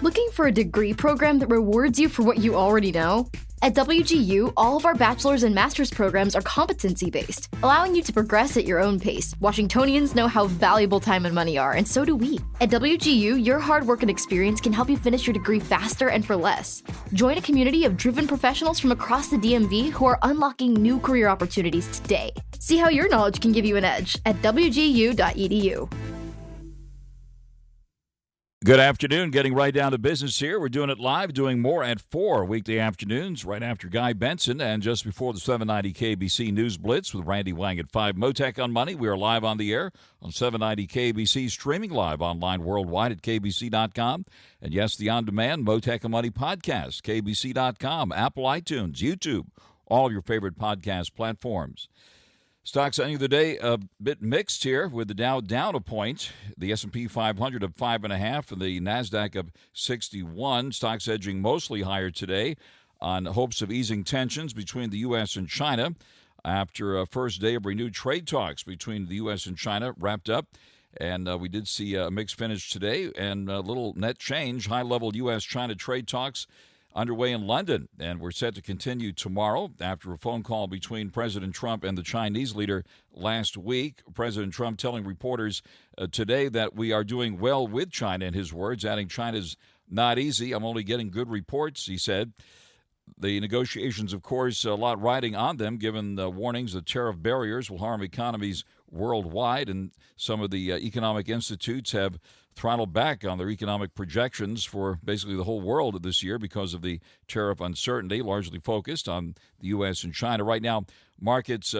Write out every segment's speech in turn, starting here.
Looking for a degree program that rewards you for what you already know? At WGU, all of our bachelor's and master's programs are competency-based, allowing you to progress at your own pace. Washingtonians know how valuable time and money are, and so do we. At WGU, your hard work and experience can help you finish your degree faster and for less. Join a community of driven professionals from across the DMV who are unlocking new career opportunities today. See how your knowledge can give you an edge at wgu.edu. Good afternoon. Getting right down to business here. We're doing it live, doing more at 4 weekday afternoons, right after Guy Benson and just before the 790 KBC News Blitz with Randy Wang at 5. Mottek On Money. We are live on the air on 790 KBC, streaming live online worldwide at kbc.com. And yes, the on-demand Mottek On Money podcast, kbc.com, Apple iTunes, YouTube, all of your favorite podcast platforms. Stocks ending the day a bit mixed here with the Dow down a point, the S&P 500 of 5.5, and the NASDAQ of 61. Stocks edging mostly higher today on hopes of easing tensions between the U.S. and China after a first day of renewed trade talks between the U.S. and China wrapped up. And we did see a mixed finish today and a little net change. High-level U.S.-China trade talks underway in London, and we're set to continue tomorrow after a phone call between President Trump and the Chinese leader last week. President Trump telling reporters today that we are doing well with China, in his words, adding China's not easy. I'm only getting good reports, he said. The negotiations, of course, a lot riding on them, given the warnings that tariff barriers will harm economies worldwide, and some of the economic institutes have throttled back on their economic projections for basically the whole world this year because of the tariff uncertainty, largely focused on the U.S. and China. Right now, markets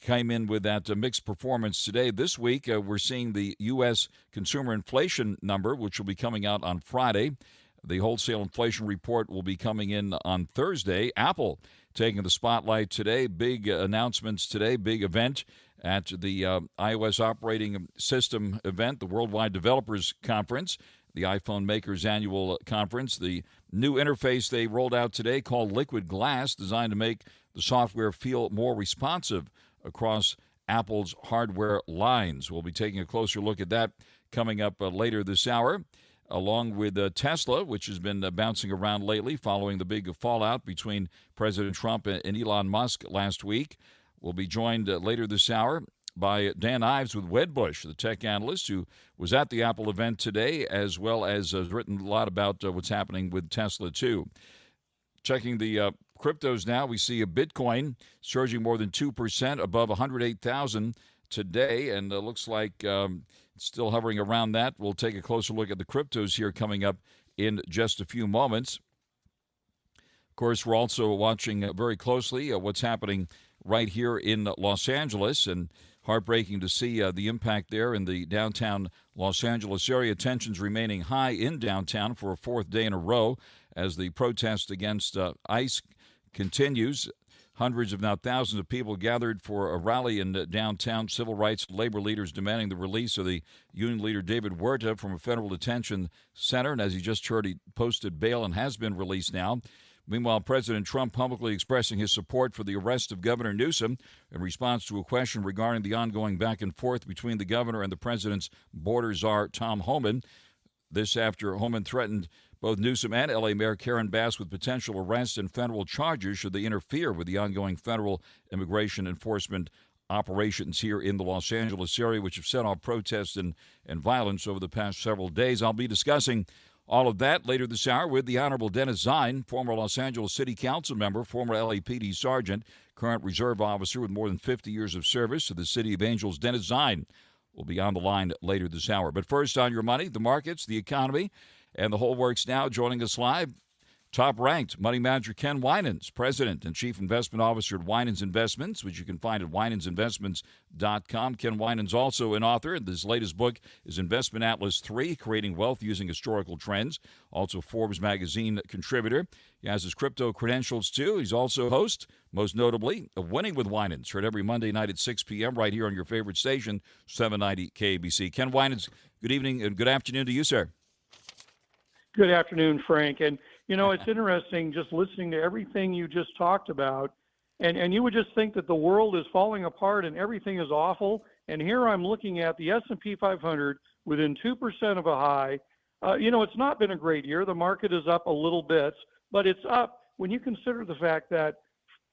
came in with that mixed performance today. This week, we're seeing the U.S. consumer inflation number, which will be coming out on Friday. The wholesale inflation report will be coming in on Thursday. Apple taking the spotlight today. Big announcements today, big event at the iOS operating system event, the Worldwide Developers Conference, the iPhone Makers Annual Conference. The new interface they rolled out today called Liquid Glass, designed to make the software feel more responsive across Apple's hardware lines. We'll be taking a closer look at that coming up later this hour, along with Tesla, which has been bouncing around lately following the big fallout between President Trump and Elon Musk last week. We'll be joined later this hour by Dan Ives with Wedbush, the tech analyst who was at the Apple event today, as well as has written a lot about what's happening with Tesla, too. Checking the cryptos now, we see a Bitcoin surging more than 2% above 108,000 today, and looks like still hovering around that. We'll take a closer look at the cryptos here coming up in just a few moments. Of course, we're also watching very closely what's happening right here in Los Angeles, and heartbreaking to see the impact there in the downtown Los Angeles area. Tensions remaining high in downtown for a fourth day in a row as the protest against ICE continues. Hundreds, if not thousands, of people gathered for a rally in downtown. Civil rights and labor leaders demanding the release of the union leader David Huerta from a federal detention center. And as you just heard, he posted bail and has been released now. Meanwhile, President Trump publicly expressing his support for the arrest of Governor Newsom in response to a question regarding the ongoing back and forth between the governor and the president's border czar, Tom Homan. This after Homan threatened both Newsom and L.A. Mayor Karen Bass with potential arrests and federal charges should they interfere with the ongoing federal immigration enforcement operations here in the Los Angeles area, which have set off protests and violence over the past several days. I'll be discussing all of that later this hour with the Honorable Dennis ZINE, former Los Angeles City Council member, former LAPD sergeant, current reserve officer with more than 50 years of service to the City of Angels. Dennis ZINE will be on the line later this hour. But first, on your money, the markets, the economy, and the whole works now. Joining us live, top-ranked money manager Ken Winans, president and chief investment officer at Winans Investments, which you can find at winansinvestments.com. Ken Winans, also an author. His latest book is Investment Atlas 3, Creating Wealth Using Historical Trends. Also Forbes magazine contributor. He has his crypto credentials, too. He's also host, most notably, of Winning with Winans, heard every Monday night at 6 p.m. right here on your favorite station, 790 KBC. Ken Winans, good evening and good afternoon to you, sir. Good afternoon, Frank. And, you know, it's interesting just listening to everything you just talked about. And you would just think that the world is falling apart and everything is awful. And here I'm looking at the S&P 500 within 2% of a high. It's not been a great year. The market is up a little bit, but it's up when you consider the fact that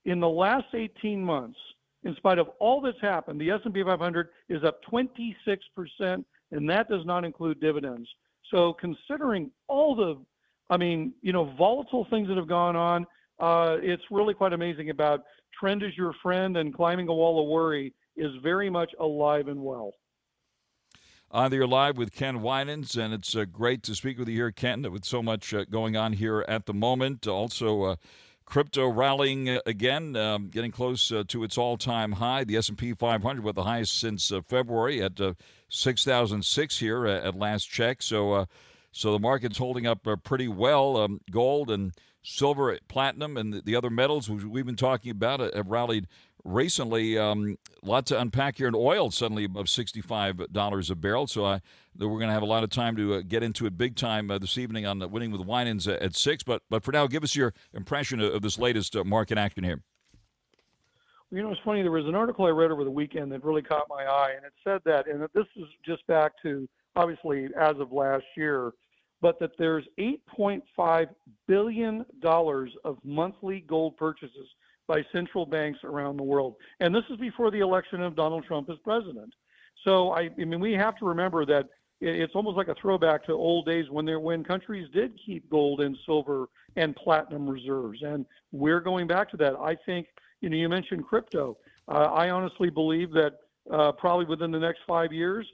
in the last 18 months, in spite of all that's happened, the S&P 500 is up 26%, and that does not include dividends. So considering all the, volatile things that have gone on, it's really quite amazing about trend is your friend, and climbing a wall of worry is very much alive and well. You're live with Ken Winans, and it's great to speak with you here, Ken, with so much going on here at the moment. Also, crypto rallying again, getting close to its all-time high. The S&P 500 with the highest since February at 6,006 here at last check. So the market's holding up pretty well. Gold and silver, platinum, and the other metals we've been talking about have rallied recently. A lot to unpack here. In oil, suddenly above $65 a barrel. So we're going to have a lot of time to get into it big time this evening on Winning with Winans at 6. But for now, give us your impression of this latest market action here. Well, it's funny. There was an article I read over the weekend that really caught my eye, and it said that, and this is just back to, obviously, as of last year, but that there's $8.5 billion of monthly gold purchases by central banks around the world. And this is before the election of Donald Trump as president. So, we have to remember that it's almost like a throwback to old days when countries did keep gold and silver and platinum reserves. And we're going back to that. I think, you mentioned crypto. I honestly believe that probably within the next 5 years,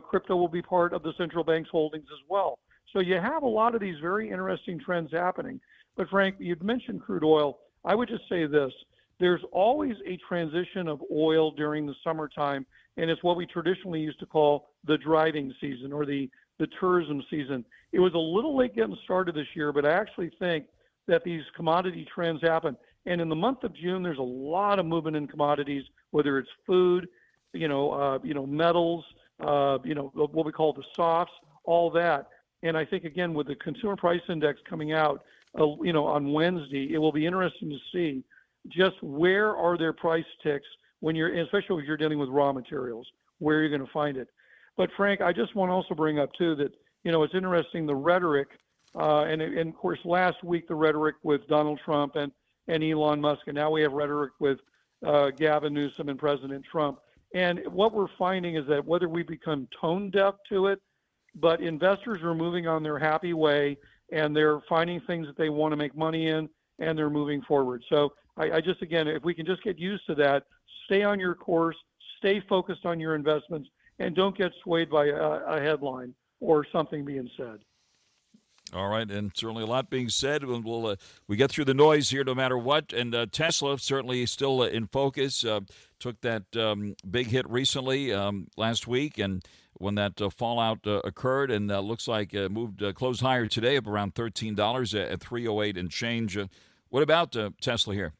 crypto will be part of the central bank's holdings as well. So you have a lot of these very interesting trends happening. But Frank, you'd mentioned crude oil. I would just say this. There's always a transition of oil during the summertime, and it's what we traditionally used to call the driving season or the tourism season. It was a little late getting started this year, but I actually think that these commodity trends happen. And in the month of June, there's a lot of movement in commodities, whether it's food, metals, what we call the softs, all that. And I think, again, with the consumer price index coming out, on Wednesday, it will be interesting to see just where are their price ticks especially if you're dealing with raw materials, where you're going to find it. But Frank, I just want to also bring up too that, it's interesting, the rhetoric, and of course last week the rhetoric with Donald Trump and Elon Musk, and now we have rhetoric with Gavin Newsom and President Trump. And what we're finding is that whether we become tone deaf to it, but investors are moving on their happy way, and they're finding things that they want to make money in, and they're moving forward. So I just, again, if we can just get used to that, stay on your course, stay focused on your investments, and don't get swayed by a headline or something being said. All right, and certainly a lot being said. We get through the noise here no matter what. And Tesla certainly still in focus. Took that big hit recently last week, and when that fallout occurred, and looks like moved closed higher today, up around $13 at $308 and change. What about Tesla here?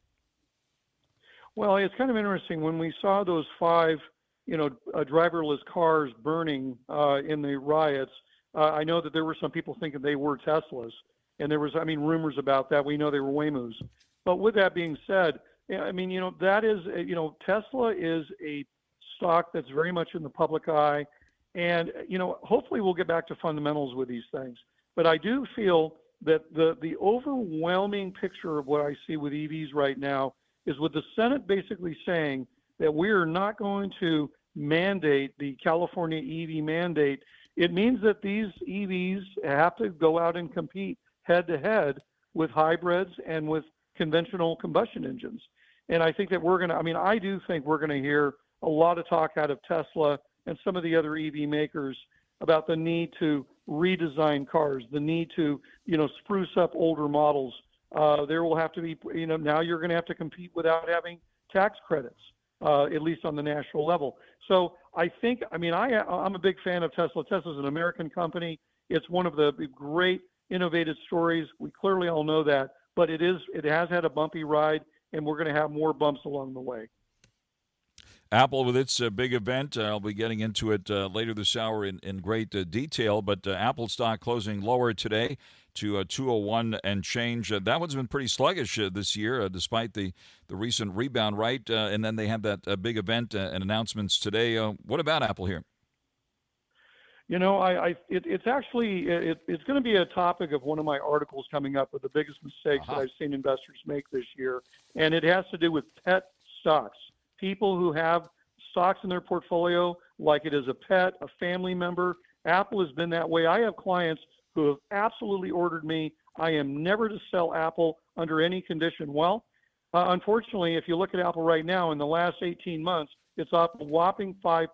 Well, it's kind of interesting when we saw those 5, driverless cars burning in the riots. I know that there were some people thinking they were Teslas, and there was, rumors about that. We know they were Waymo's. But with that being said, that is, Tesla is a stock that's very much in the public eye, and hopefully we'll get back to fundamentals with these things. But I do feel that the overwhelming picture of what I see with EVs right now is with the Senate basically saying that we are not going to mandate the California EV mandate. It means that these EVs have to go out and compete head-to-head with hybrids and with conventional combustion engines. And I think that I do think we're going to hear a lot of talk out of Tesla and some of the other EV makers about the need to redesign cars, the need to, spruce up older models. There will have to be, now you're going to have to compete without having tax credits, at least on the national level. So I think, I'm a big fan of Tesla. Tesla's an American company. It's one of the great innovative stories. We clearly all know that, but it has had a bumpy ride, and we're going to have more bumps along the way. Apple with its big event. I'll be getting into it later this hour in great detail, but Apple stock closing lower today to 201 and change. That one's been pretty sluggish this year, despite the recent rebound, right? And then they had that big event and announcements today. What about Apple here? It's actually it's going to be a topic of one of my articles coming up with the biggest mistakes that I've seen investors make this year, and it has to do with pet stocks. People who have stocks in their portfolio like it is a pet, a family member. Apple has been that way. I have clients who have absolutely ordered me, I am never to sell Apple under any condition. Well, unfortunately, if you look at Apple right now, in the last 18 months, it's up a whopping 5%.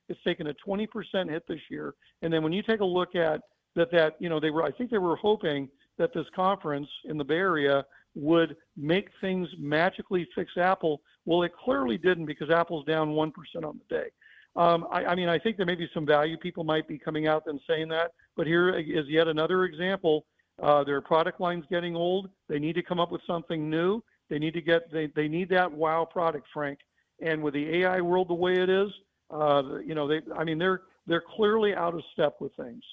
It's taken a 20% hit this year. And then when you take a look at that, I think they were hoping that this conference in the Bay Area would make things magically fix Apple. Well, it clearly didn't, because Apple's down 1% on the day. I think there may be some value people might be coming out and saying that, but here is yet another example. Their product line's getting old. They need to come up with something new. They need that wow product, Frank. And with the AI world the way it is, they're clearly out of step with things.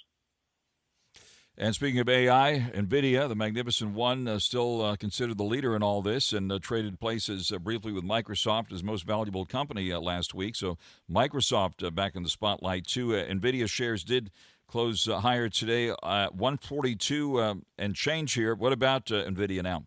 And speaking of AI, NVIDIA, the magnificent one, still considered the leader in all this, and traded places briefly with Microsoft as most valuable company last week. So Microsoft back in the spotlight too. NVIDIA shares did close higher today at 142 and change here. What about NVIDIA now?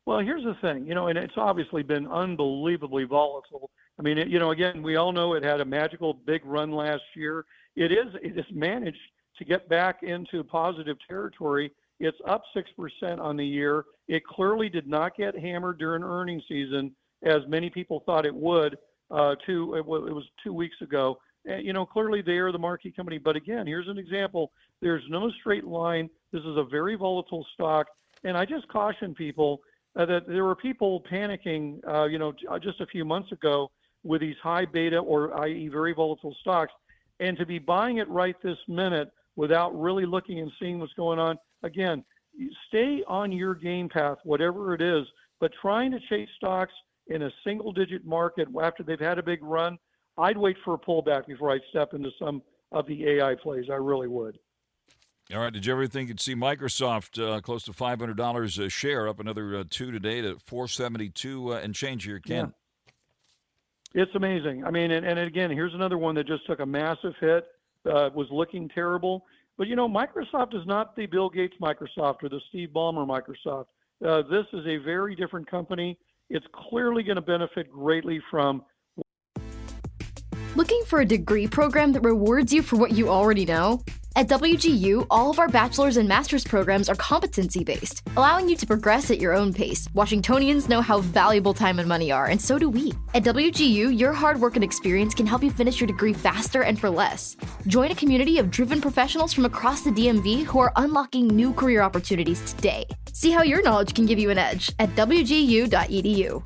Well, here's the thing, and it's obviously been unbelievably volatile. I mean, again, we all know it had a magical big run last year. It has managed to get back into positive territory. It's up 6% on the year. It clearly did not get hammered during earnings season, as many people thought it would. It was 2 weeks ago. And, clearly they are the marquee company. But again, here's an example. There's no straight line. This is a very volatile stock. And I just caution people that there were people panicking, just a few months ago with these high beta, or i.e. very volatile stocks. And to be buying it right this minute without really looking and seeing what's going on, again, stay on your game path, whatever it is. But trying to chase stocks in a single-digit market after they've had a big run, I'd wait for a pullback before I'd step into some of the AI plays. I really would. All right. Did you ever think you'd see Microsoft close to $500 a share, up another 2 today to $472 and change here, Ken? Yeah. It's amazing. I mean, and again, here's another one that just took a massive hit, was looking terrible. But, Microsoft is not the Bill Gates Microsoft or the Steve Ballmer Microsoft. This is a very different company. It's clearly going to benefit greatly from. Looking for a degree program that rewards you for what you already know? At WGU, all of our bachelor's and master's programs are competency-based, allowing you to progress at your own pace. Washingtonians know how valuable time and money are, and so do we. At WGU, your hard work and experience can help you finish your degree faster and for less. Join a community of driven professionals from across the DMV who are unlocking new career opportunities today. See how your knowledge can give you an edge at wgu.edu.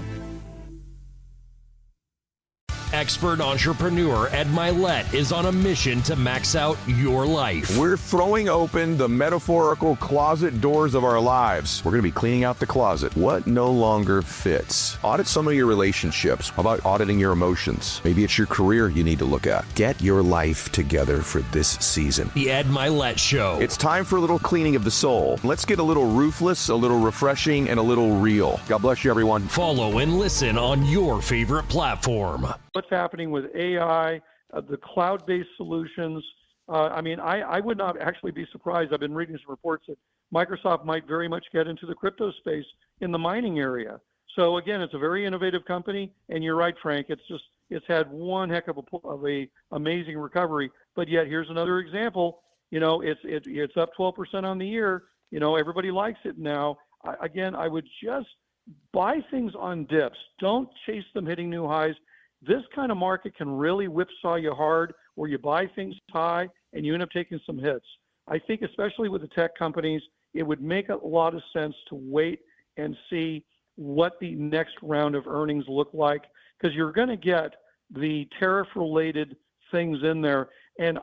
Expert entrepreneur Ed Milet is on a mission to max out your life. We're throwing open the metaphorical closet doors of our lives. We're going to be cleaning out the closet. What no longer fits? Audit some of your relationships. How about auditing your emotions? Maybe it's your career you need to look at. Get your life together for this season. The Ed Milet Show. It's time for a little cleaning of the soul. Let's get a little ruthless, a little refreshing, and a little real. God bless you, everyone. Follow and listen on your favorite platform. What's happening with AI, the cloud-based solutions. I would not actually be surprised. I've been reading some reports that Microsoft might very much get into the crypto space in the mining area. So again, it's a very innovative company, and you're right, Frank. It's had one heck of a amazing recovery. But yet, here's another example. It's up 12% on the year. Everybody likes it now. I would just buy things on dips. Don't chase them hitting new highs. This kind of market can really whipsaw you hard, where you buy things high and you end up taking some hits. I think especially with the tech companies, it would make a lot of sense to wait and see what the next round of earnings look like, because you're going to get the tariff-related things in there. And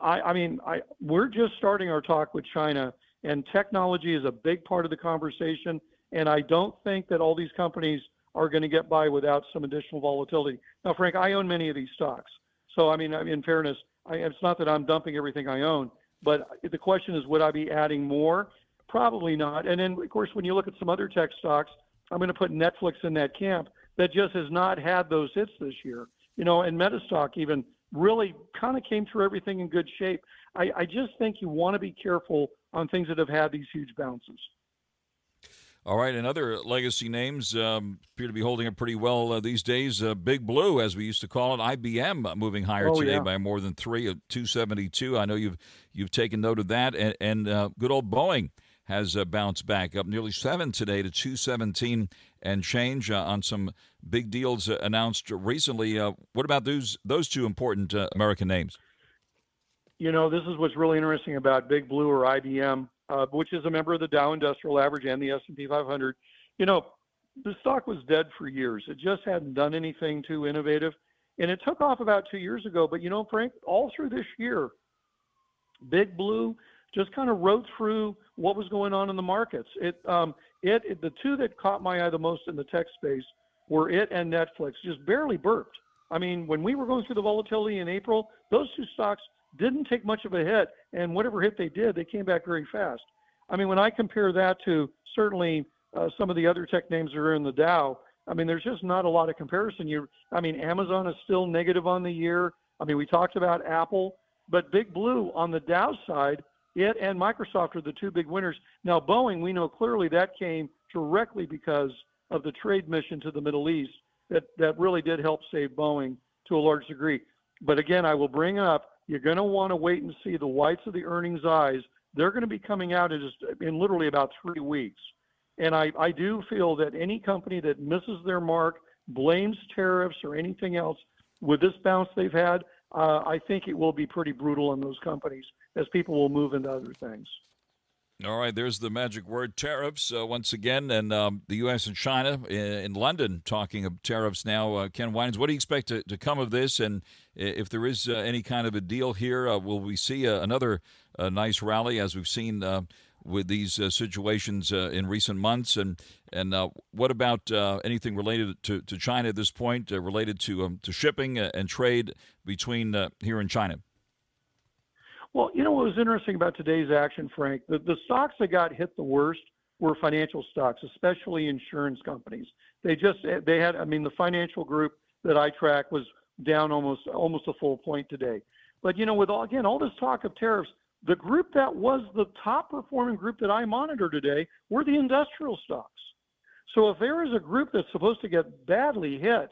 we're just starting our talk with China, and technology is a big part of the conversation. And I don't think that all these companies are going to get by without some additional volatility. Now, Frank, I own many of these stocks. So, in fairness, it's not that I'm dumping everything I own, but the question is, would I be adding more? Probably not. And then, of course, when you look at some other tech stocks, I'm going to put Netflix in that camp that just has not had those hits this year. And Metastock even, really kind of came through everything in good shape. I just think you want to be careful on things that have had these huge bounces. All right, and other legacy names appear to be holding up pretty well these days. Big Blue, as we used to call it, IBM moving higher today by more than 3 at 272. I know you've taken note of that, and good old Boeing has bounced back up nearly 7 today to 217 and change on some big deals announced recently. What about those two important American names? This is what's really interesting about Big Blue or IBM. Which is a member of the Dow Industrial Average and the S&P 500. The stock was dead for years. It just hadn't done anything too innovative. And it took off about 2 years ago. But, Frank, all through this year, Big Blue just kind of rode through what was going on in the markets. The two that caught my eye the most in the tech space were it and Netflix, just barely burped. I mean, when we were going through the volatility in April, those two stocks didn't take much of a hit, and whatever hit they did, they came back very fast. I mean, when I compare that to certainly some of the other tech names that are in the Dow, I mean, there's just not a lot of comparison. Amazon is still negative on the year. I mean, we talked about Apple, but Big Blue on the Dow side, it and Microsoft are the two big winners. Now, Boeing, we know clearly that came directly because of the trade mission to the Middle East that really did help save Boeing to a large degree. But again, I will bring up, you're going to want to wait and see the whites of the earnings eyes. They're going to be coming out in literally about 3 weeks. And I do feel that any company that misses their mark, blames tariffs or anything else, with this bounce they've had, I think it will be pretty brutal on those companies as people will move into other things. All right, there's the magic word, tariffs, once again. And the U.S. and China in London talking of tariffs now. Ken Winans, what do you expect to come of this? And if there is any kind of a deal here, will we see another nice rally as we've seen with these situations in recent months? And what about anything related to China at this point, related to shipping and trade between here and China? Well, what was interesting about today's action, Frank, the stocks that got hit the worst were financial stocks, especially insurance companies. The financial group that I track was down almost a full point today. But, with all this talk of tariffs, the group that was the top performing group that I monitor today were the industrial stocks. So if there is a group that's supposed to get badly hit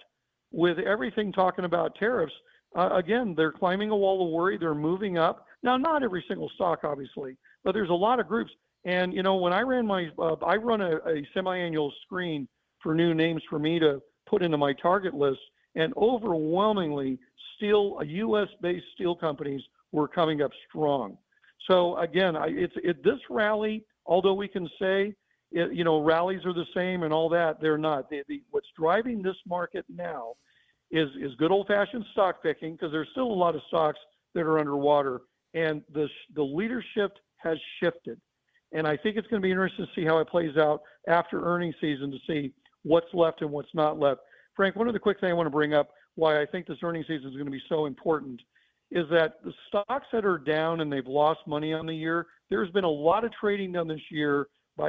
with everything talking about tariffs, again, they're climbing a wall of worry. They're moving up. Now, not every single stock, obviously, but there's a lot of groups. And, when I ran I run a semi-annual screen for new names for me to put into my target list, and overwhelmingly U.S.-based steel companies were coming up strong. So, again, this rally, although we can say, rallies are the same and all that, they're not. What's driving this market now is good old-fashioned stock picking, because there's still a lot of stocks that are underwater. And the leadership has shifted. And I think it's going to be interesting to see how it plays out after earnings season to see what's left and what's not left. Frank, one of the quick things I want to bring up, why I think this earnings season is going to be so important, is that the stocks that are down and they've lost money on the year, there's been a lot of trading done this year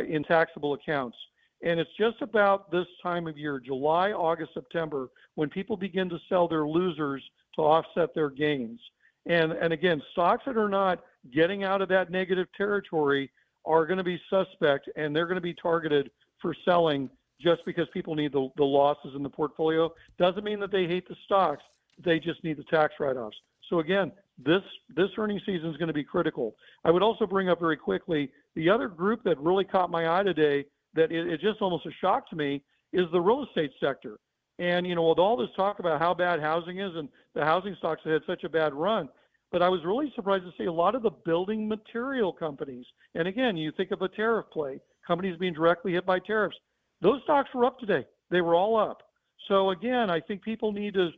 in taxable accounts. And it's just about this time of year, July, August, September, when people begin to sell their losers to offset their gains. And again, stocks that are not getting out of that negative territory are going to be suspect, and they're going to be targeted for selling just because people need the losses in the portfolio. Doesn't mean that they hate the stocks. They just need the tax write-offs. So again, this earnings season is going to be critical. I would also bring up very quickly the other group that really caught my eye today, that it just almost a shock to me, is the real estate sector. And, with all this talk about how bad housing is and the housing stocks that had such a bad run, but I was really surprised to see a lot of the building material companies. And again, you think of a tariff play, companies being directly hit by tariffs. Those stocks were up today. They were all up. So again, I think people need to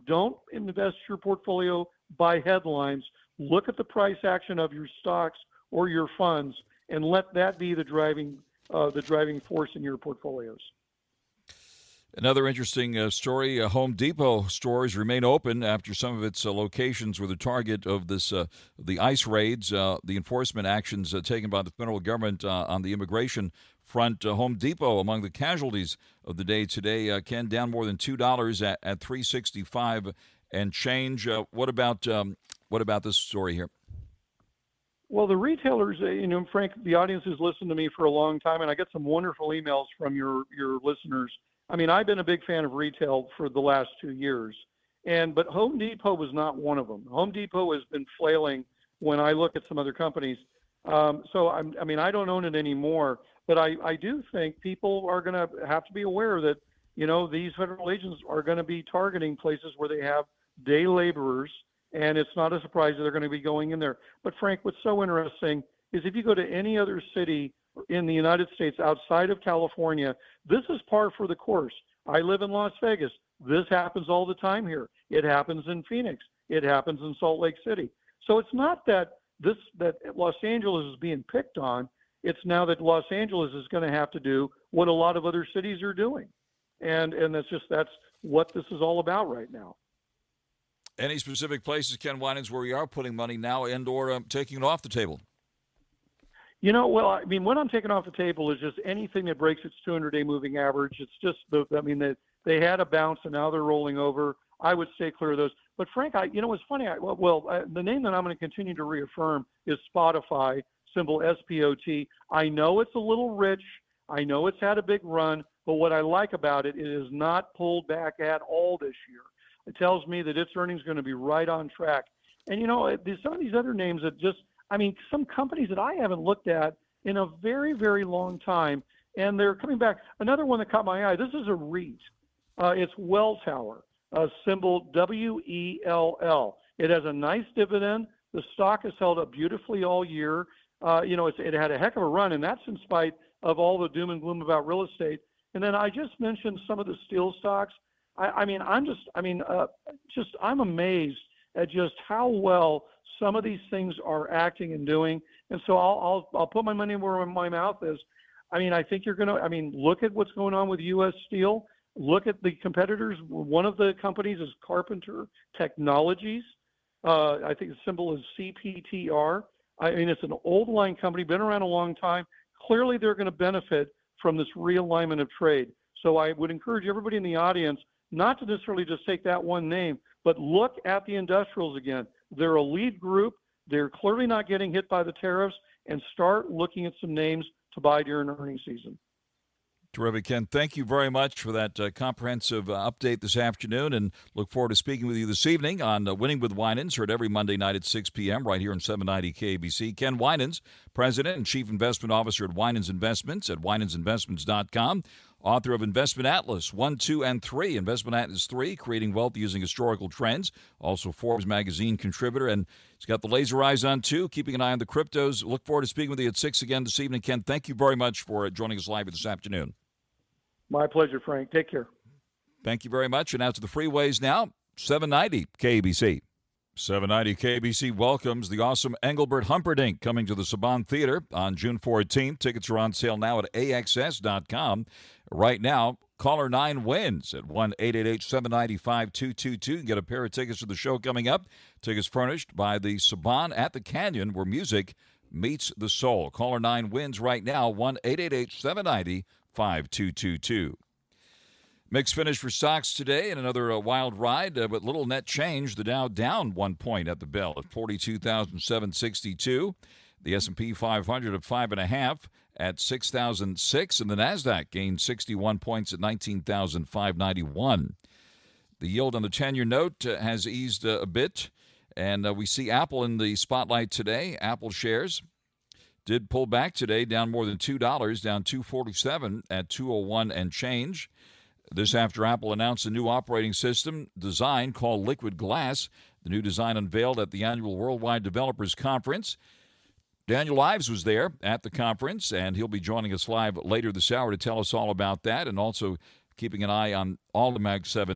don't invest your portfolio by headlines. Look at the price action of your stocks or your funds, and let that be the driving force in your portfolios. Another interesting story, Home Depot stores remain open after some of its locations were the target of the ICE raids, the enforcement actions taken by the federal government on the immigration front. Home Depot among the casualties of the day today. Ken, down more than $2 at $365 and change. What about this story here? Well, the retailers, Frank, the audience has listened to me for a long time, and I get some wonderful emails from your listeners. I mean, I've been a big fan of retail for the last 2 years, but Home Depot was not one of them. Home Depot has been flailing when I look at some other companies. So I don't own it anymore, but I do think people are going to have to be aware that, these federal agents are going to be targeting places where they have day laborers, and it's not a surprise that they're going to be going in there. But Frank, what's so interesting is if you go to any other city in the United States outside of California, this is par for the course. I live in Las Vegas. This happens all the time here. It happens in Phoenix. It happens in Salt Lake City. So it's not that Los Angeles is being picked on. It's now that Los Angeles is going to have to do what a lot of other cities are doing. And that's what this is all about right now. Any specific places, Ken Winans, where we are putting money now and/or taking it off the table? What I'm taking off the table is just anything that breaks its 200-day moving average. It's just they had a bounce and now they're rolling over. I would stay clear of those. But Frank, what's funny? The name that I'm going to continue to reaffirm is Spotify, symbol SPOT. I know it's a little rich. I know it's had a big run, but what I like about it is not pulled back at all this year. It tells me that its earnings are going to be right on track. And, there's some of these other names that some companies that I haven't looked at in a very, very long time, and they're coming back. Another one that caught my eye, this is a REIT. It's Welltower, symbol WELL. It has a nice dividend. The stock has held up beautifully all year. It had a heck of a run, and that's in spite of all the doom and gloom about real estate. And then I just mentioned some of the steel stocks. I'm amazed at just how well some of these things are acting and doing. And so I'll put my money where my mouth is. I think you're going to, look at what's going on with U.S. Steel. Look at the competitors. One of the companies is Carpenter Technologies. I think the symbol is CPTR. It's an old line company, been around a long time. Clearly they're going to benefit from this realignment of trade. So I would encourage everybody in the audience not to necessarily just take that one name, but look at the industrials again. They're a lead group. They're clearly not getting hit by the tariffs, and start looking at some names to buy during earnings season. Terrific, Ken. Thank you very much for that comprehensive update this afternoon, and look forward to speaking with you this evening on Winning with Winans, heard every Monday night at 6 p.m. right here on 790 KBC. Ken Winans, President and Chief Investment Officer at Winans Investments at winansinvestments.com. Author of Investment Atlas 1, 2, and 3. Investment Atlas 3, Creating Wealth Using Historical Trends. Also Forbes Magazine contributor. And he's got the laser eyes on, too, keeping an eye on the cryptos. Look forward to speaking with you at 6 again this evening. Ken, thank you very much for joining us live this afternoon. My pleasure, Frank. Take care. Thank you very much. And out to the freeways now, 790 KBC. 790 KBC welcomes the awesome Engelbert Humperdinck coming to the Saban Theater on June 14th. Tickets are on sale now at AXS.com. Right now, caller 9 wins at 1-888-795-2222. You can get a pair of tickets for the show coming up. Tickets furnished by the Saban at the Canyon, where music meets the soul. Caller 9 wins right now, 1-888-790-5222. Mixed finish for stocks today and another wild ride, but little net change. The Dow down 1 point at the bell at 42,762. The S&P 500 at 5.5 at 6,006, and the Nasdaq gained 61 points at 19,591. The yield on the 10-year note has eased a bit, and we see Apple in the spotlight today. Apple shares did pull back today, down more than $2, down $2.47 at 201 and change. This after Apple announced a new operating system design called Liquid Glass. The new design unveiled at the annual Worldwide Developers Conference. Daniel Ives was there at the conference, and he'll be joining us live later this hour to tell us all about that, and also keeping an eye on all the Mag 7.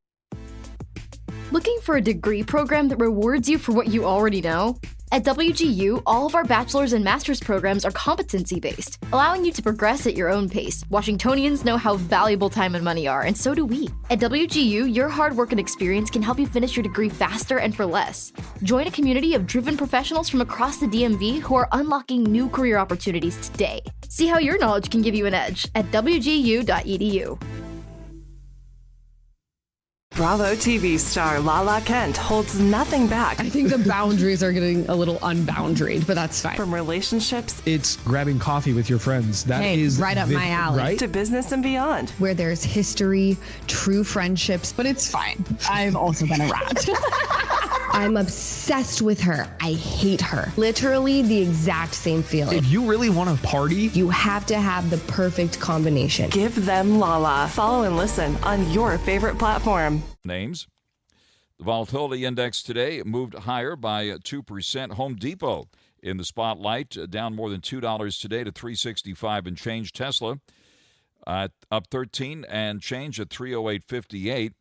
Looking for a degree program that rewards you for what you already know? At WGU, all of our bachelor's and master's programs are competency-based, allowing you to progress at your own pace. Washingtonians know how valuable time and money are, and so do we. At WGU, your hard work and experience can help you finish your degree faster and for less. Join a community of driven professionals from across the DMV who are unlocking new career opportunities today. See how your knowledge can give you an edge at wgu.edu. Bravo TV star Lala Kent holds nothing back. I think the boundaries are getting a little unboundaried, but that's fine. From relationships, it's grabbing coffee with your friends. That is right up my alley. Right? To business and beyond. Where there's history, true friendships, but it's fine. I've also been a rat. I'm obsessed with her. I hate her. Literally the exact same feeling. If you really want to party, you have to have the perfect combination. Give them Lala. Follow and listen on your favorite platform. Names. The volatility index today moved higher by 2%. Home Depot in the spotlight, down more than $2 today to $365 and change. Tesla up 13 and change at 308.58.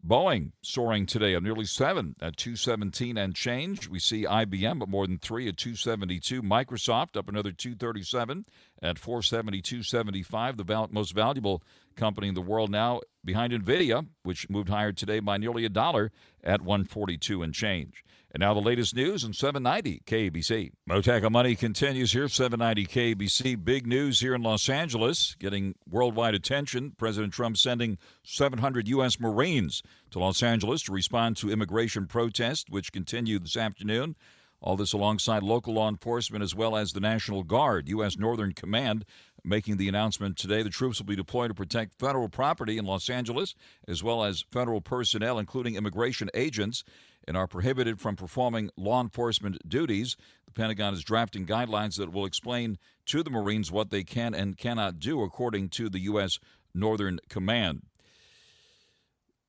Boeing soaring today at nearly 7 at 217 and change. We see IBM at more than 3 at 272. Microsoft up another 237 at 472.75. The most valuable company in the world now behind NVIDIA, which moved higher today by nearly $1 at 142 and change. And now the latest news on 790 KBC. Mottek On Money continues here, 790 KBC. Big news here in Los Angeles, getting worldwide attention. President Trump sending 700 U.S. Marines to Los Angeles to respond to immigration protests, which continue this afternoon. All this alongside local law enforcement as well as the National Guard. U.S. Northern Command making the announcement today. The troops will be deployed to protect federal property in Los Angeles as well as federal personnel, including immigration agents, and are prohibited from performing law enforcement duties. The Pentagon is drafting guidelines that will explain to the Marines what they can and cannot do, according to the U.S. Northern Command.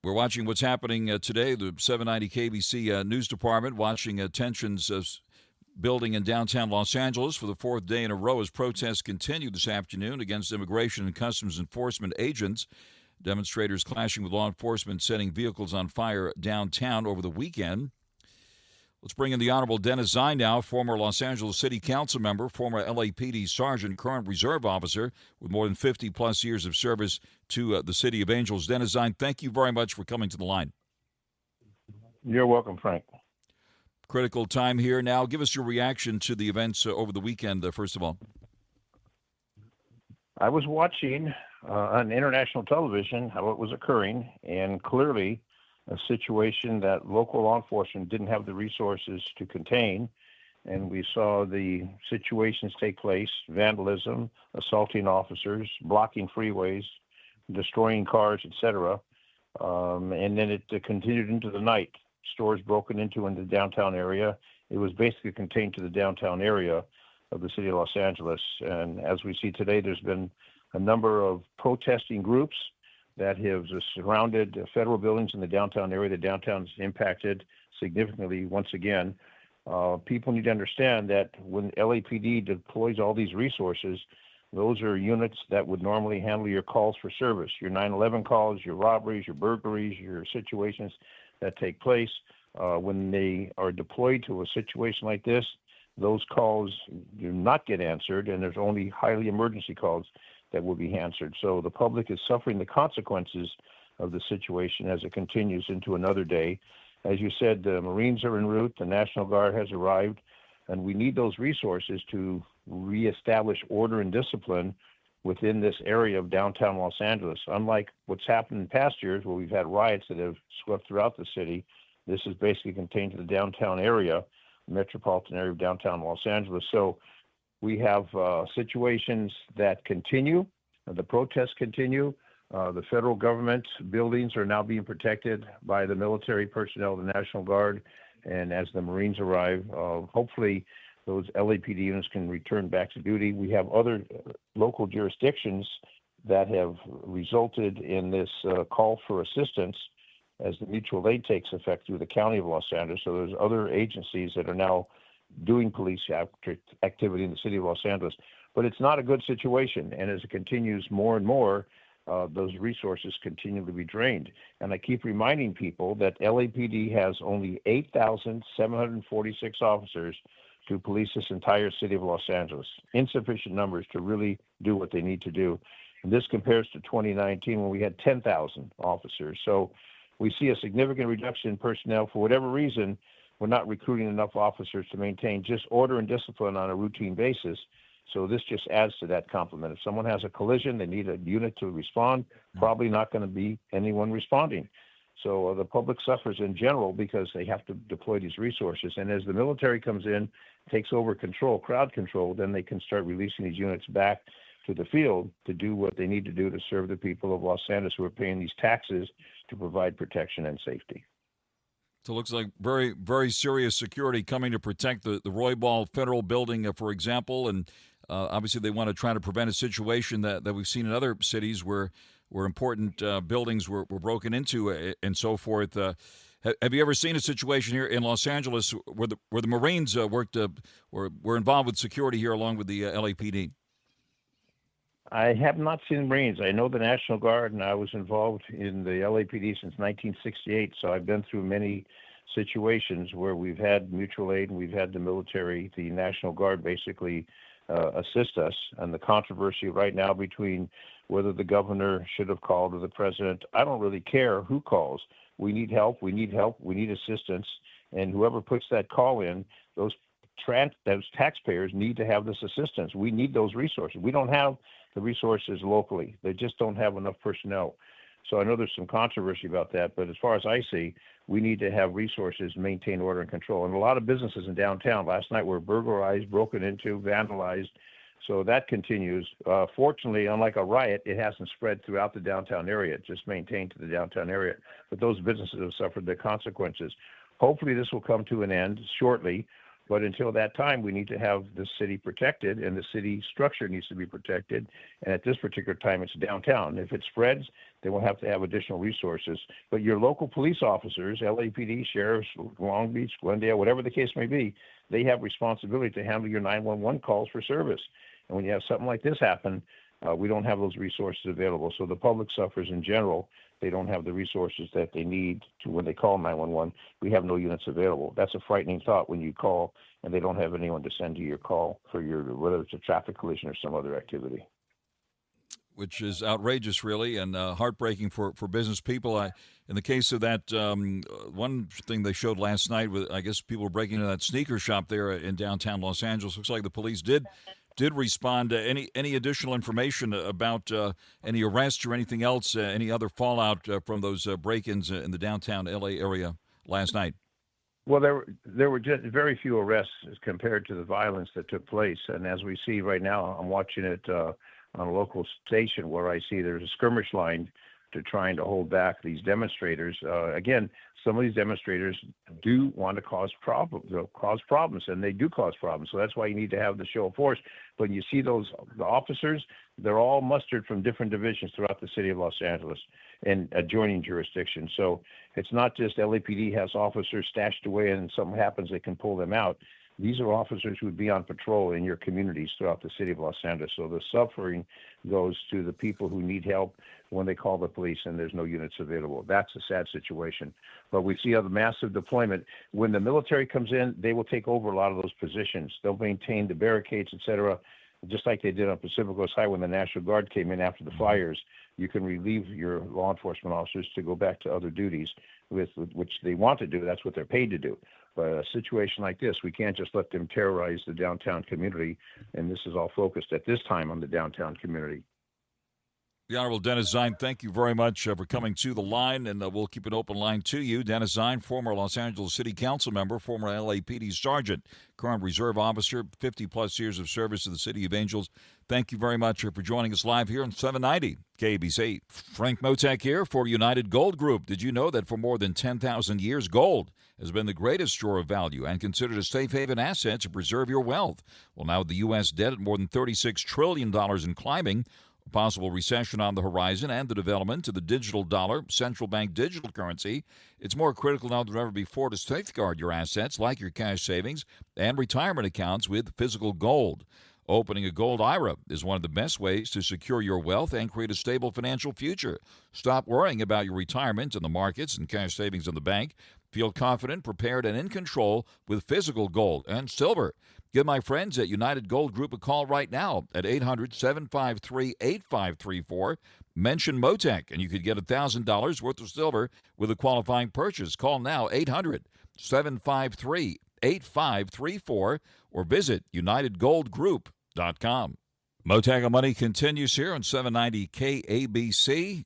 We're watching what's happening today. The 790 KBC News Department watching tensions building in downtown Los Angeles for the fourth day in a row as protests continue this afternoon against immigration and customs enforcement agents. Demonstrators clashing with law enforcement, setting vehicles on fire downtown over the weekend. Let's bring in the Honorable Dennis ZINE now, former Los Angeles City Council member, former LAPD sergeant, current reserve officer with more than 50-plus years of service to the City of Angels. Dennis ZINE, thank you very much for coming to the line. You're welcome, Frank. Critical time here now. Give us your reaction to the events over the weekend, first of all. I was watching on international television how it was occurring, and clearly a situation that local law enforcement didn't have the resources to contain. And we saw the situations take place, vandalism, assaulting officers, blocking freeways, destroying cars, etc. And then it continued into the night. Stores broken into in the downtown area. It was basically contained to the downtown area of the city of Los Angeles. And as we see today, there's been a number of protesting groups that have surrounded federal buildings in the downtown area. The downtown is impacted significantly once again. People need to understand that when LAPD deploys all these resources, those are units that would normally handle your calls for service, your 911 calls, your robberies, your burglaries, your situations that take place. When they are deployed to a situation like this, those calls do not get answered, and there's only highly emergency calls that will be answered. So the public is suffering the consequences of the situation as it continues into another day. As you said, the Marines are en route, the National Guard has arrived, and we need those resources to reestablish order and discipline within this area of downtown Los Angeles. Unlike what's happened in past years where we've had riots that have swept throughout the city, this is basically contained to the downtown area, metropolitan area of downtown Los Angeles. So we have situations that continue. The protests continue. The federal government buildings are now being protected by the military personnel, the National Guard, and as the Marines arrive, hopefully those LAPD units can return back to duty. We have other local jurisdictions that have resulted in this call for assistance as the mutual aid takes effect through the county of Los Angeles. So there's other agencies that are now doing police activity in the city of Los Angeles. But it's not a good situation, and as it continues more and more, those resources continue to be drained. And I keep reminding people that LAPD has only 8,746 officers to police this entire city of Los Angeles. Insufficient numbers to really do what they need to do. And this compares to 2019 when we had 10,000 officers. So we see a significant reduction in personnel. For whatever reason, we're not recruiting enough officers to maintain just order and discipline on a routine basis. So this just adds to that complement. If someone has a collision, they need a unit to respond, probably not going to be anyone responding. So the public suffers in general because they have to deploy these resources. And as the military comes in, takes over control, crowd control, then they can start releasing these units back to the field to do what they need to do to serve the people of Los Angeles who are paying these taxes to provide protection and safety. So it looks like very, very serious security coming to protect the Roybal Federal Building, for example. And obviously they want to try to prevent a situation that we've seen in other cities where important buildings were broken into and so forth. Have you ever seen a situation here in Los Angeles where the Marines were involved with security here along with the LAPD? I have not seen Marines. I know the National Guard, and I was involved in the LAPD since 1968, so I've been through many situations where we've had mutual aid and we've had the military, the National Guard basically assist us. And the controversy right now between whether the governor should have called or the president, I don't really care who calls. We need help, we need assistance, and whoever puts that call in, those taxpayers need to have this assistance. We need those resources. We don't have the resources locally. They just don't have enough personnel. So I know there's some controversy about that, but as far as I see, we need to have resources, maintain order and control. And a lot of businesses in downtown last night were burglarized, broken into, vandalized. So that continues. Fortunately, unlike a riot, it hasn't spread throughout the downtown area. It just maintained to the downtown area. But those businesses have suffered the consequences. Hopefully this will come to an end shortly. But until that time, we need to have the city protected, and the city structure needs to be protected. And at this particular time, it's downtown. If it spreads, then we'll have to have additional resources. But your local police officers, LAPD, sheriffs, Long Beach, Glendale, whatever the case may be, they have responsibility to handle your 911 calls for service. And when you have something like this happen, we don't have those resources available. So the public suffers in general. They don't have the resources that they need to when they call 911. We have no units available. That's a frightening thought when you call and they don't have anyone to send to your call for whether it's a traffic collision or some other activity. Which is outrageous, really, and heartbreaking for business people. In the case of that one thing they showed last night, with I guess people were breaking into that sneaker shop there in downtown Los Angeles. Looks like the police did respond. Any additional information about any arrests or anything else, any other fallout from those break-ins in the downtown LA area last night? Well, there were just very few arrests as compared to the violence that took place. And as we see right now, I'm watching it on a local station where I see there's a skirmish line to trying to hold back these demonstrators. Again, some of these demonstrators do want to cause problems, and they do cause problems. So that's why you need to have the show of force. But you see the officers, they're all mustered from different divisions throughout the city of Los Angeles and adjoining jurisdictions. So it's not just LAPD has officers stashed away and something happens, they can pull them out. These are officers who would be on patrol in your communities throughout the city of Los Angeles. So the suffering goes to the people who need help when they call the police and there's no units available. That's a sad situation. But we see a massive deployment. When the military comes in, they will take over a lot of those positions. They'll maintain the barricades, et cetera, just like they did on Pacific Coast High when the National Guard came in after the fires. You can relieve your law enforcement officers to go back to other duties, with which they want to do. That's what they're paid to do. But a situation like this, we can't just let them terrorize the downtown community, and this is all focused at this time on the downtown community. The Honorable Dennis Zine, thank you very much for coming to the line, and we'll keep an open line to you. Dennis Zine, former Los Angeles City Council member, former LAPD sergeant, current reserve officer, 50-plus years of service to the City of Angels. Thank you very much for joining us live here on 790 KBC. Frank Mottek here for United Gold Group. Did you know that for more than 10,000 years, gold has been the greatest store of value and considered a safe haven asset to preserve your wealth? Well, now with the U.S. debt at more than $36 trillion and climbing, a possible recession on the horizon, and the development of the digital dollar, central bank digital currency, it's more critical now than ever before to safeguard your assets like your cash savings and retirement accounts with physical gold. Opening a gold IRA is one of the best ways to secure your wealth and create a stable financial future. Stop worrying about your retirement and the markets and cash savings in the bank. Feel confident, prepared, and in control with physical gold and silver. Give my friends at United Gold Group a call right now at 800-753-8534. Mention Mottek, and you could get $1,000 worth of silver with a qualifying purchase. Call now, 800-753-8534, or visit UnitedGoldGroup.com. Apple.com. Mottek On Money continues here on 790 KABC.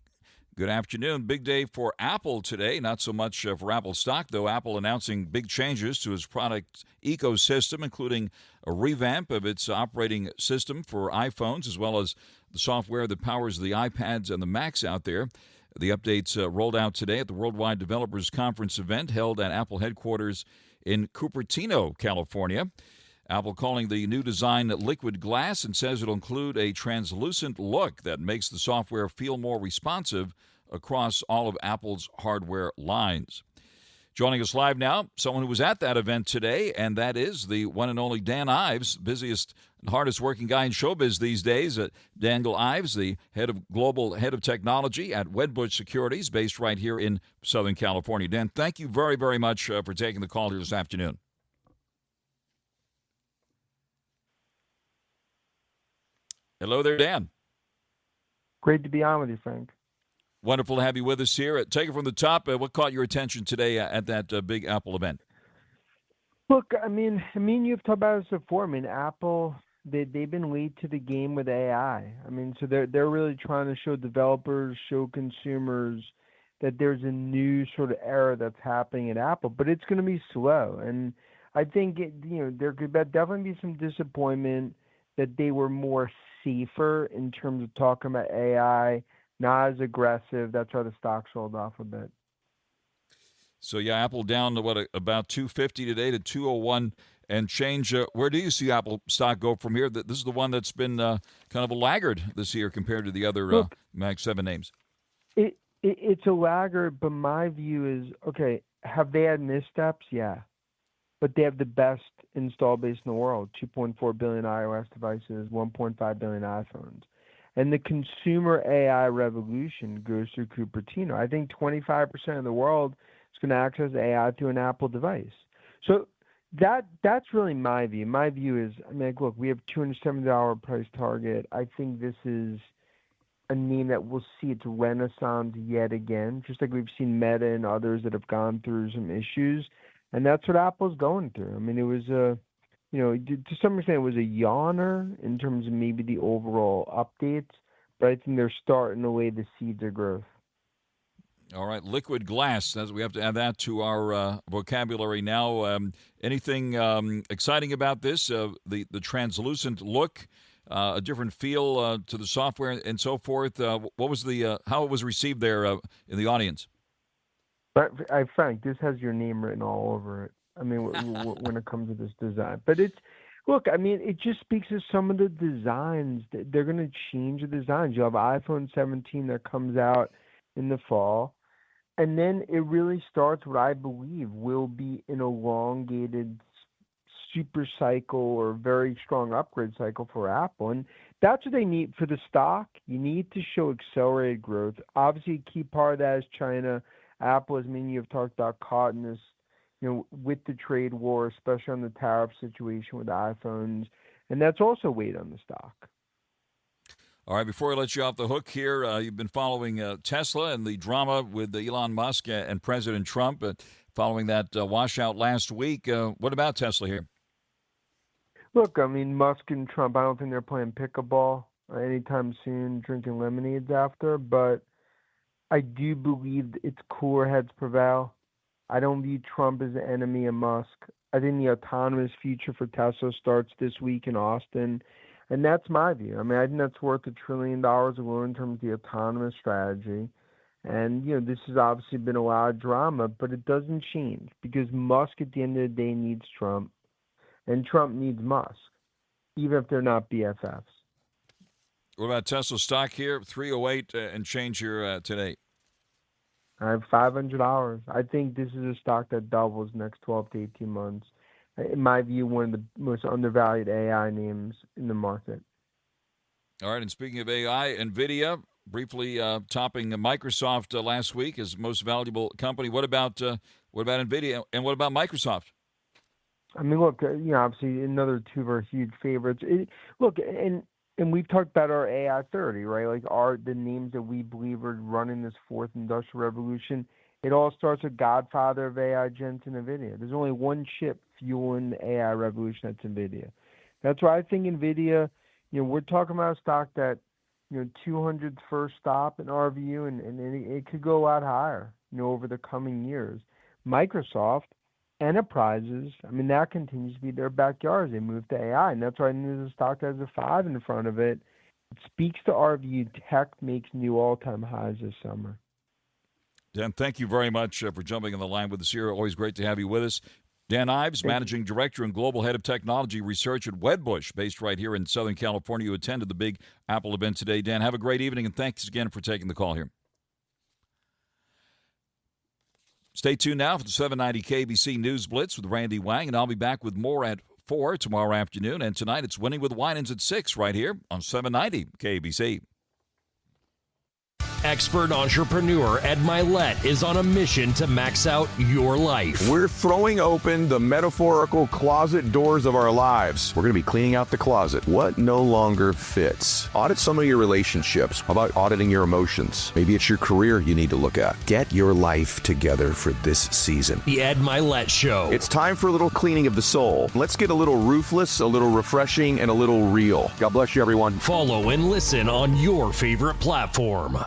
Good afternoon. Big day for Apple today. Not so much for Apple stock, though. Apple announcing big changes to its product ecosystem, including a revamp of its operating system for iPhones, as well as the software that powers the iPads and the Macs out there. The updates rolled out today at the Worldwide Developers Conference event held at Apple headquarters in Cupertino, California. Apple calling the new design liquid glass and says it'll include a translucent look that makes the software feel more responsive across all of Apple's hardware lines. Joining us live now, someone who was at that event today, and that is the one and only Dan Ives, busiest and hardest working guy in showbiz these days. Daniel Ives, the global head of technology at Wedbush Securities, based right here in Southern California. Dan, thank you very, very much for taking the call here this afternoon. Hello there, Dan. Great to be on with you, Frank. Wonderful to have you with us here. Take it from the top. What caught your attention today at that big Apple event? Look, I mean, you've talked about this before. I mean, Apple, they've been late to the game with AI. I mean, so they're really trying to show developers, show consumers that there's a new sort of era that's happening at Apple, but it's going to be slow. And I think there could definitely be some disappointment that they were more safer in terms of talking about AI, not as aggressive. That's why the stock sold off a bit. So, yeah, Apple down to about 250 today to 201 and change. Where do you see Apple stock go from here? This is the one that's been kind of a laggard this year compared to the other Mag 7 names. It's a laggard, but my view is, okay, have they had missteps? Yeah. But they have the best install base in the world, 2.4 billion iOS devices, 1.5 billion iPhones. And the consumer AI revolution goes through Cupertino. I think 25% of the world is going to access AI through an Apple device. So that's really my view. My view is, look, we have $270 price target. I think this is a name that we'll see its renaissance yet again, just like we've seen Meta and others that have gone through some issues. And that's what Apple's going through. I mean, it was to some extent, it was a yawner in terms of maybe the overall updates, but I think they're starting to lay the seeds of growth. All right, liquid glass. We have to add that to our vocabulary now. Anything exciting about this? The translucent look, a different feel to the software, and so forth. What was how it was received there in the audience? But Frank, this has your name written all over it. I mean, when it comes to this design, but it just speaks to some of the designs. They're going to change the designs. You have iPhone 17 that comes out in the fall, and then it really starts what I believe will be an elongated super cycle or very strong upgrade cycle for Apple, and that's what they need for the stock. You need to show accelerated growth. Obviously, a key part of that is China. Apple, as many of you have talked about, caught in this, with the trade war, especially on the tariff situation with the iPhones, and that's also weighed on the stock. All right, before I let you off the hook here, you've been following Tesla and the drama with Elon Musk and President Trump, following that washout last week. What about Tesla here? Look, Musk and Trump, I don't think they're playing pickleball anytime soon, drinking lemonades after, but I do believe it's cooler heads prevail. I don't view Trump as an enemy of Musk. I think the autonomous future for Tesla starts this week in Austin, and that's my view. I think that's worth $1 trillion alone in terms of the autonomous strategy. And, this has obviously been a lot of drama, but it doesn't change because Musk at the end of the day needs Trump, and Trump needs Musk, even if they're not BFFs. What about Tesla stock here? 308 and change here today. I have $500. I think this is a stock that doubles next 12 to 18 months. In my view, one of the most undervalued AI names in the market. All right, and speaking of AI, NVIDIA briefly topping Microsoft last week as most valuable company. What about NVIDIA and what about Microsoft? Look, obviously another two of our huge favorites. And we've talked about our AI 30, right? Like the names that we believe are running this fourth industrial revolution. It all starts with Godfather of AI, Jensen, NVIDIA. There's only one chip fueling the AI revolution, that's NVIDIA. That's why I think NVIDIA, we're talking about a stock that, 200's first stop in our view, and it could go a lot higher, over the coming years. Microsoft, enterprises, that continues to be their backyard. They move to AI, and that's why there's a stock that has a 5 in front of it. It speaks to our view. Tech makes new all-time highs this summer. Dan, thank you very much for jumping on the line with us here. Always great to have you with us. Dan Ives, Managing Director and Global Head of Technology Research at Wedbush, based right here in Southern California. You attended the big Apple event today. Dan, have a great evening, and thanks again for taking the call here. Stay tuned now for the 790 KBC News Blitz with Randy Wang, and I'll be back with more at 4 tomorrow afternoon. And tonight it's Winning with Winans at 6 right here on 790 KBC. Expert entrepreneur Ed Milet is on a mission to max out your life. We're throwing open the metaphorical closet doors of our lives. We're going to be cleaning out the closet. What no longer fits? Audit some of your relationships. How about auditing your emotions? Maybe it's your career you need to look at. Get your life together for this season. The Ed Milet Show. It's time for a little cleaning of the soul. Let's get a little ruthless, a little refreshing, and a little real. God bless you, everyone. Follow and listen on your favorite platform.